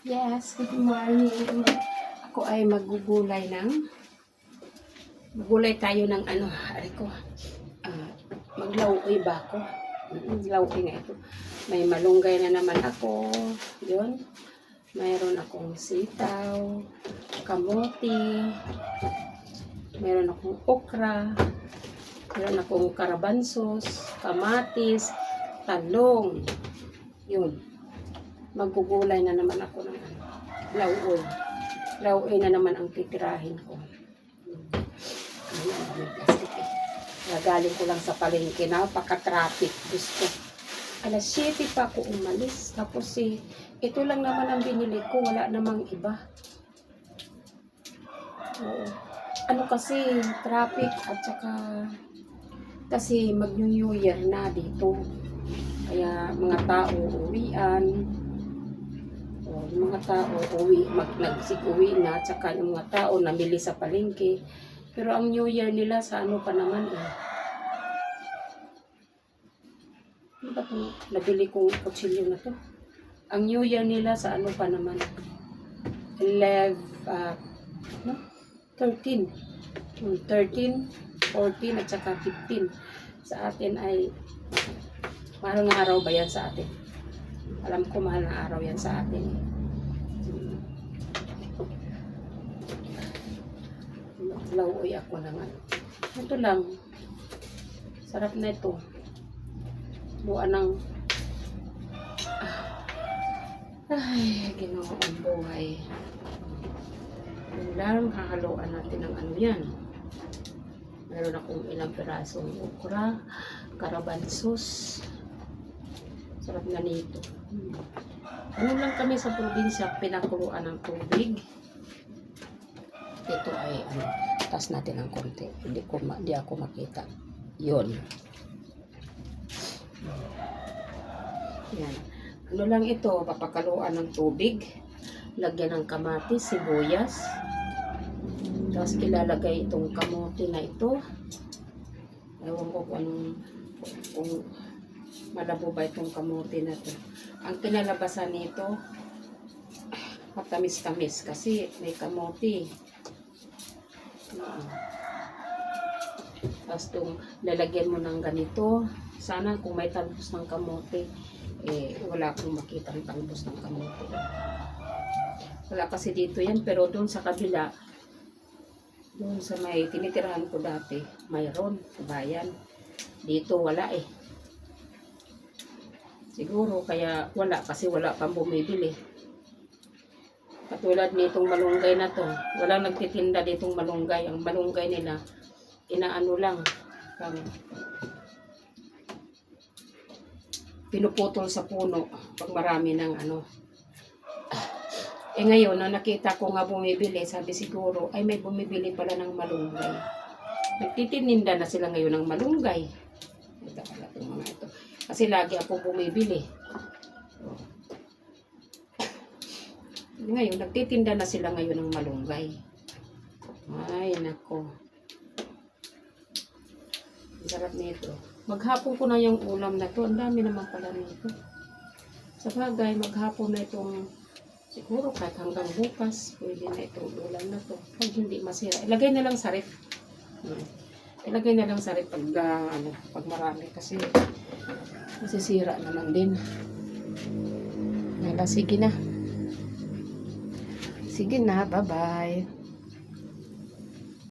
Yes, good morning. Ako ay magugulay tayo ng maglaukoy ba ako? Laukoy nga ito. May malunggay na naman ako. Yun. Mayroon akong sitaw, kamote, mayroon akong okra, mayroon akong karabansos, kamatis, talong. Yun. Magugulay na naman ako ng lauoy. Lauoy na naman ang titirahin ko. Ayan, may plastic eh. Nagaling ko lang sa palengke. Napaka-traffic. Gusto. Alas 7 pa ako umalis. Tapos ito lang naman ang binili ko. Wala namang iba. Oo. Ano kasi, traffic at saka kasi mag-New Year na dito. Kaya mga tao uwian. Yung mga tao nagsig-uwi na, tsaka yung mga tao namili sa palengke. Pero ang New Year nila sa ano pa naman eh. Ano ba ito? Nabili kong kutsilyo na to. Ang New Year nila sa ano pa naman. 13. 13, 14 at saka 15. Sa atin ay mahal na araw ba yan sa atin? Alam ko mahal na araw yan sa atin eh. Lauoy ako ng ano. Ito lang. Sarap na ito. Buwan ng ay, ginoong buhay. Yung lang, hahaluan natin ng ano yan. Meron akong ilang pirasong okra, karabansos. Sarap na nito. Ano lang kami sa probinsya, pinakuluan ng tubig. Ito ay taas natin ng konti. Hindi ako makita. Yun. Yan. Ano lang ito, papakaluan ng tubig. Lagyan ng kamatis, sibuyas. Tapos ilalagay itong kamote na ito. Ewan ko kung malabo ba itong kamote na ito. Ang kinalabasan nito, matamis-tamis kasi may kamote. Tapos itong lalagyan mo ng ganito. Sana kung may talbos ng kamote, wala akong makita ng talbos ng kamote. Wala kasi dito yan, pero doon sa kabila, doon sa may tinitirahan ko dati, mayroon sa bayan. Dito wala eh. Siguro kaya wala kasi wala pang bumibili. Katulad nitong malunggay na to, walang nagtitinda ditong malunggay. Ang malunggay nila, inaano lang, pinuputol sa puno pag marami ng ano. Ngayon, na nakita ko nga bumibili, sabi siguro, ay may bumibili pala ng malunggay. Nagtitininda na sila ngayon ng malunggay. Ito pala itong mga ito. Kasi lagi ako bumibili. Ngayon, nagtitinda na sila ngayon ng malunggay. Ay, nako. Ang sarap nito. Maghapon ko na yung ulam na to. Ang dami naman pala nito. Sa bagay, maghapon na itong, siguro kahit hanggang bukas, pwede na itong ulam na to. Pag hindi masira. Ilagay na lang sa ref. Ilagay na lang sa ref pag marami. Kasi masisira naman din. Sige na. Sige na, bye-bye.